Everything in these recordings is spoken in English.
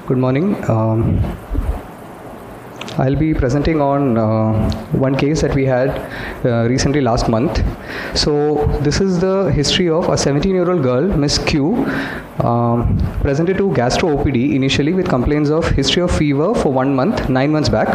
Good morning. I'll be presenting on one case that we had recently last month. So this is the history of a 17-year-old girl, Miss Q, presented to gastro OPD initially with complaints of history of fever for 1 month, 9 months back,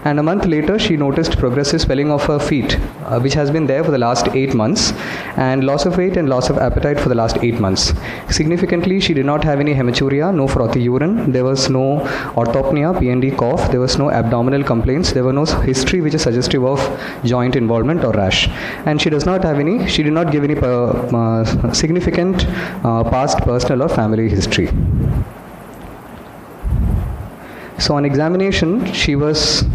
and a month later she noticed progressive swelling of her feet, which has been there for the last 8 months, and loss of weight and loss of appetite for the last 8 months. Significantly, she did not have any hematuria, no frothy urine, there was no orthopnea, PND cough, there was no abdominal complaints, there were no history which is suggestive of joint involvement or rash, and she did not give any significant past personal or family history. So on examination, she was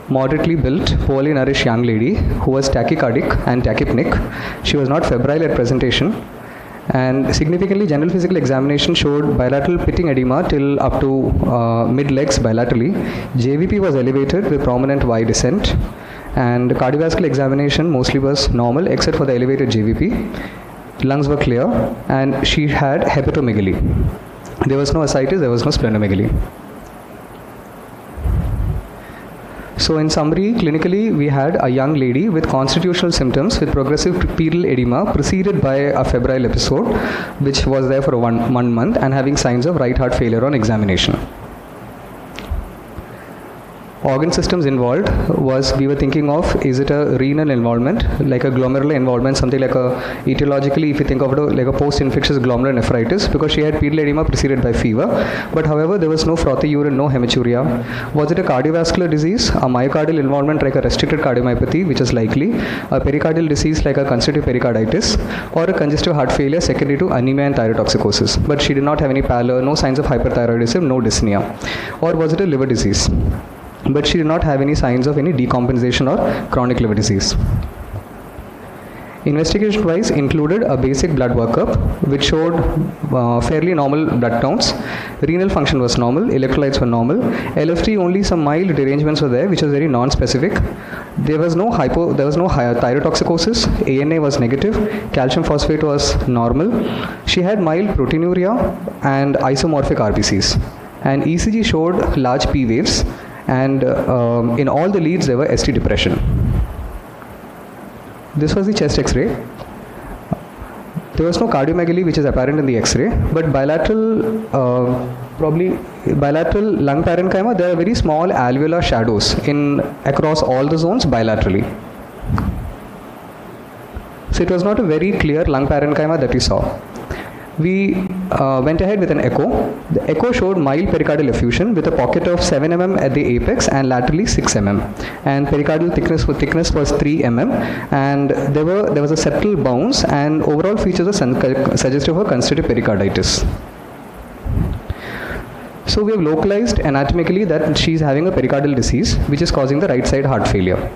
moderately built, poorly nourished young lady who was tachycardic and tachypneic. She was not febrile at presentation, and significantly general physical examination showed bilateral pitting edema till up to mid-legs bilaterally. JVP was elevated with prominent Y descent, and cardiovascular examination mostly was normal except for the elevated JVP. Lungs were clear, and she had hepatomegaly. There was no ascites, there was no splenomegaly. So in summary, clinically, we had a young lady with constitutional symptoms with progressive pedal edema preceded by a febrile episode, which was there for one month, and having signs of right heart failure on examination. Organ systems involved was, we were thinking of, is it a renal involvement, like a glomerular involvement, something like a, etiologically, if you think of it like a post-infectious glomerular nephritis, because she had pedal edema preceded by fever, but however, there was no frothy urine, no hematuria. Was it a cardiovascular disease, a myocardial involvement like a restricted cardiomyopathy, which is likely, a pericardial disease like a constitutive pericarditis, or a congestive heart failure secondary to anemia and thyrotoxicosis, but she did not have any pallor, no signs of hyperthyroidism, no dyspnea. Or was it a liver disease? But she did not have any signs of any decompensation or chronic liver disease. Investigation-wise included a basic blood workup which showed fairly normal blood counts. Renal function was normal, electrolytes were normal. LFT, only some mild derangements were there, which was very non-specific. There was no thyrotoxicosis. ANA was negative. Calcium phosphate was normal. She had mild proteinuria and isomorphic RBCs. And ECG showed large P waves. And in all the leads there were ST depression. This was the chest X-ray. There was no cardiomegaly which is apparent in the X-ray, but bilateral lung parenchyma, there are very small alveolar shadows across all the zones bilaterally. So it was not a very clear lung parenchyma that we saw. We went ahead with an echo. The echo showed mild pericardial effusion with a pocket of 7 mm at the apex and laterally 6 mm. And pericardial thickness was 3 mm. And there was a septal bounce, and overall features are suggestive of constitutive pericarditis. So we have localized anatomically that she is having a pericardial disease which is causing the right side heart failure.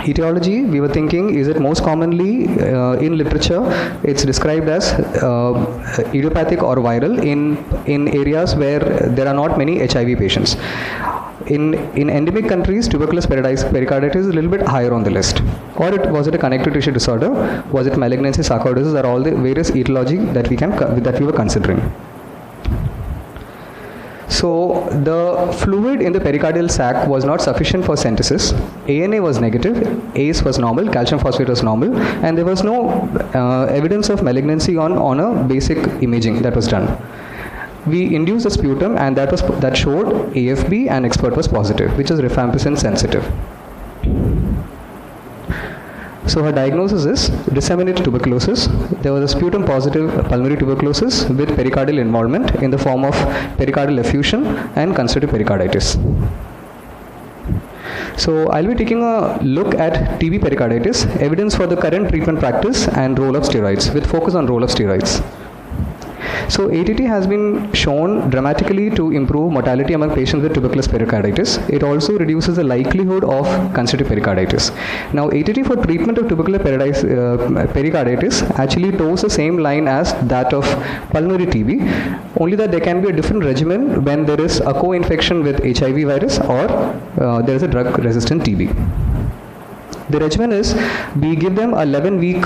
Etiology, we were thinking, is it most commonly in literature, it's described as idiopathic or viral in areas where there are not many HIV patients. In endemic countries, tuberculous pericarditis is a little bit higher on the list. Or was it a connective tissue disorder? Was it malignancy, sarcoidosis? Are all the various etiology that we were considering. So the fluid in the pericardial sac was not sufficient for synthesis. ANA was negative, ACE was normal, calcium phosphate was normal, and there was no evidence of malignancy on a basic imaging that was done. We induced a sputum, and that showed AFB, and expert was positive, which is rifampicin sensitive. So her diagnosis is disseminated tuberculosis. There was a sputum positive pulmonary tuberculosis with pericardial involvement in the form of pericardial effusion and constitutive pericarditis. So I'll be taking a look at TB pericarditis, evidence for the current treatment practice, and role of steroids, with focus on role of steroids. So ATT has been shown dramatically to improve mortality among patients with tuberculous pericarditis. It also reduces the likelihood of constitutive pericarditis. Now ATT for treatment of tubercular pericarditis actually toes the same line as that of pulmonary TB, only that there can be a different regimen when there is a co-infection with HIV virus or there is a drug-resistant TB. The regimen is we give them a 11-week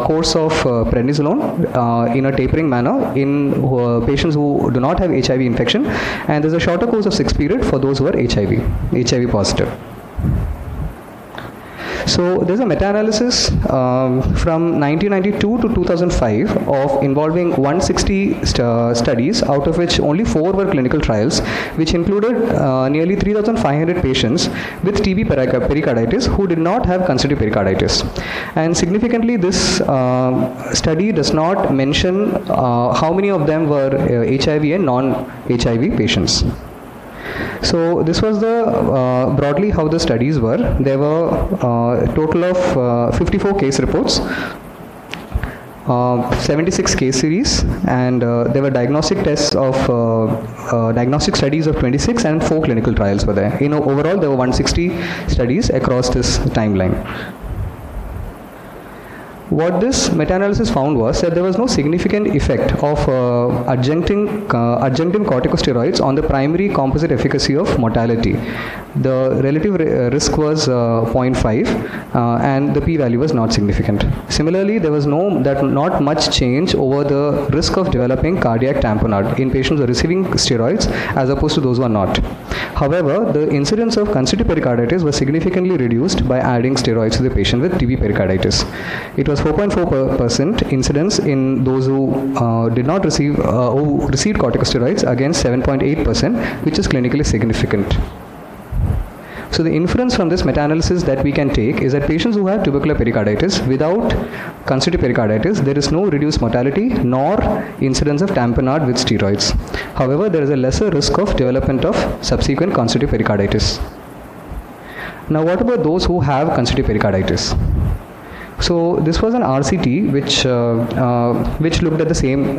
course of prednisolone in a tapering manner in patients who do not have HIV infection, and there's a shorter course of 6 period for those who are HIV positive. So there's a meta-analysis from 1992 to 2005 of involving 160 studies, out of which only 4 were clinical trials, which included nearly 3,500 patients with TB pericarditis who did not have constitutive pericarditis. And significantly, this study does not mention how many of them were HIV and non-HIV patients. So this was the broadly how the studies were. There were a total of 54 case reports, 76 case series, and there were diagnostic tests of diagnostic studies of 26, and 4 clinical trials were there. Overall there were 160 studies across this timeline. What this meta-analysis found was that there was no significant effect of adjunctive corticosteroids on the primary composite efficacy of mortality. The relative risk was 0.5 and the p-value was not significant. Similarly, there was not much change over the risk of developing cardiac tamponade in patients who are receiving steroids as opposed to those who are not. However, the incidence of constitutive pericarditis was significantly reduced by adding steroids to the patient with TB pericarditis. It was 4.4% incidence in those who did not receive who received corticosteroids against 7.8%, which is clinically significant. So the inference from this meta-analysis that we can take is that patients who have tubercular pericarditis without constitutive pericarditis, there is no reduced mortality nor incidence of tamponade with steroids. However, there is a lesser risk of development of subsequent constitutive pericarditis. Now, what about those who have constitutive pericarditis? So this was an RCT which looked at the same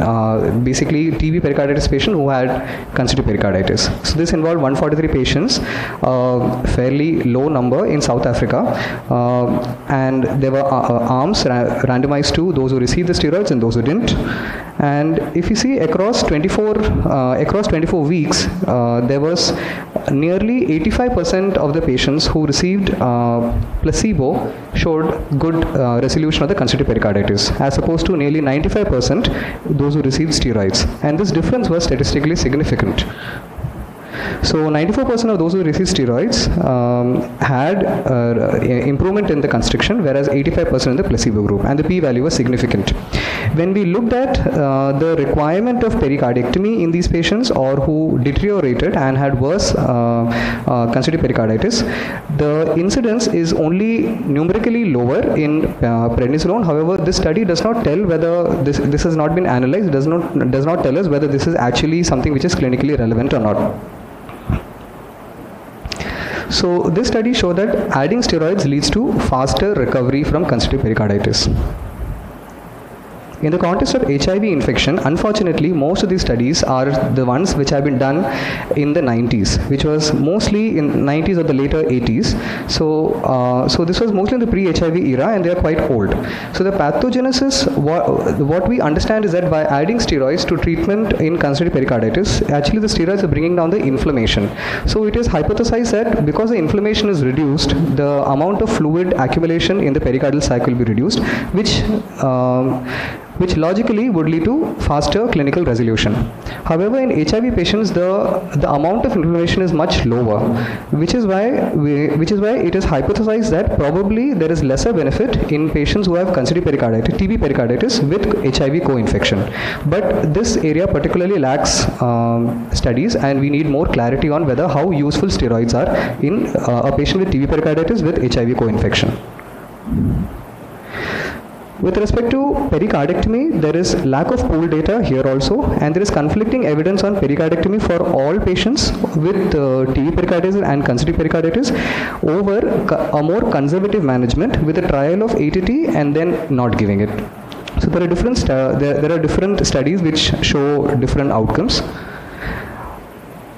basically TB pericarditis patient who had constitutive pericarditis. So this involved 143 patients, fairly low number in South Africa, and there were arms randomized to those who received the steroids and those who didn't. And if you see across 24 weeks, there was nearly 85% of the patients who received placebo showed good resolution of the constitutive pericarditis, as opposed to nearly 95% those who received steroids. And this difference was statistically significant. So 94% of those who received steroids had improvement in the constriction, whereas 85% in the placebo group, and the p-value was significant. When we looked at the requirement of pericardiectomy in these patients or who deteriorated and had worse constitutive pericarditis, the incidence is only numerically lower in prednisolone. However, this study does not tell whether this has not been analyzed. It does not tell us whether this is actually something which is clinically relevant or not. So this study showed that adding steroids leads to faster recovery from constitutive pericarditis. In the context of HIV infection, unfortunately, most of these studies are the ones which have been done in the 90s, which was mostly in 90s or the later 80s. So this was mostly in the pre-HIV era, and they are quite old. So the pathogenesis, what we understand is that by adding steroids to treatment in constitutive pericarditis, actually the steroids are bringing down the inflammation. So it is hypothesized that because the inflammation is reduced, the amount of fluid accumulation in the pericardial sac will be reduced, which logically would lead to faster clinical resolution. However, in HIV patients, the amount of inflammation is much lower, which is why it is hypothesized that probably there is lesser benefit in patients who have constitutive pericarditis, TB pericarditis with HIV co-infection. But this area particularly lacks studies, and we need more clarity on how useful steroids are in a patient with TB pericarditis with HIV co-infection. With respect to pericardiectomy, there is lack of pooled data here also, and there is conflicting evidence on pericardiectomy for all patients with TB pericarditis and constitutive pericarditis over a more conservative management with a trial of ATT and then not giving it. So there are different studies which show different outcomes.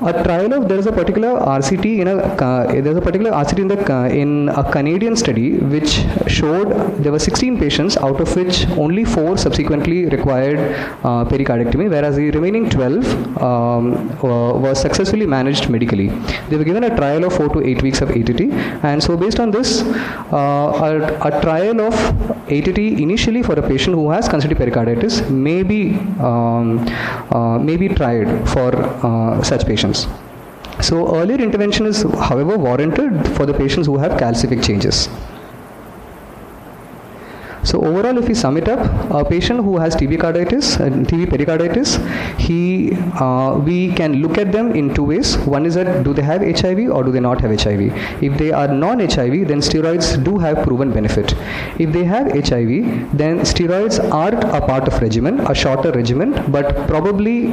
A trial of, there is a particular RCT in a Canadian study which showed there were 16 patients, out of which only 4 subsequently required pericardectomy, whereas the remaining 12 were successfully managed medically. They were given a trial of 4 to 8 weeks of ATT, and so based on this, a trial of ATT initially for a patient who has congestive pericarditis may be tried for such patients. So earlier intervention is, however, warranted for the patients who have calcific changes. So overall, if we sum it up, a patient who has TB pericarditis, we can look at them in 2 ways. One is that do they have HIV or do they not have HIV? If they are non-HIV, then steroids do have proven benefit. If they have HIV, then steroids are a part of regimen, a shorter regimen, but probably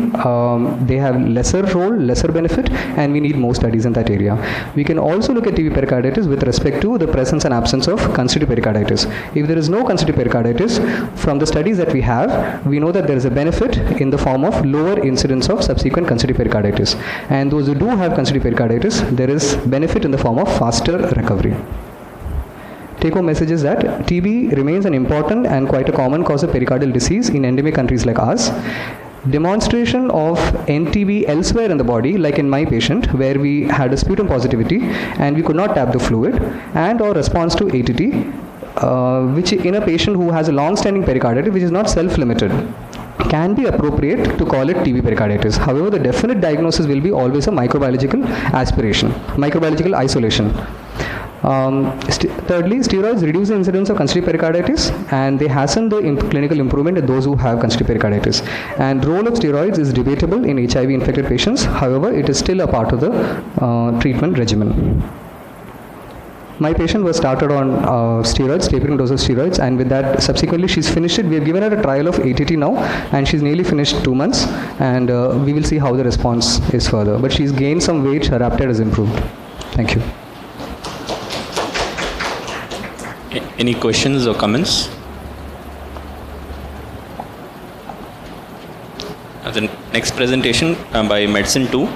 they have lesser role, lesser benefit, and we need more studies in that area. We can also look at TB pericarditis with respect to the presence and absence of congestive pericarditis. If there is no congestive pericarditis, from the studies that we have, we know that there is a benefit in the form of lower incidence of subsequent congestive pericarditis. And those who do have congestive pericarditis, there is benefit in the form of faster recovery. Take-home message is that TB remains an important and quite a common cause of pericardial disease in endemic countries like ours. Demonstration of NTB elsewhere in the body, like in my patient, where we had a sputum positivity and we could not tap the fluid, and our response to ATT, which in a patient who has a long-standing pericarditis, which is not self-limited, can be appropriate to call it TB pericarditis. However, the definite diagnosis will be always a microbiological isolation. Thirdly, steroids reduce the incidence of congestive pericarditis, and they hasten the clinical improvement in those who have congestive pericarditis. And role of steroids is debatable in HIV infected patients. However, it is still a part of the treatment regimen. My patient was started on steroids, tapering dose of steroids, and with that, subsequently she's finished it. We have given her a trial of ATT now, and she's nearly finished 2 months, and we will see how the response is further. But she's gained some weight, her appetite has improved. Thank you. Any questions or comments? The next presentation by Medicine 2.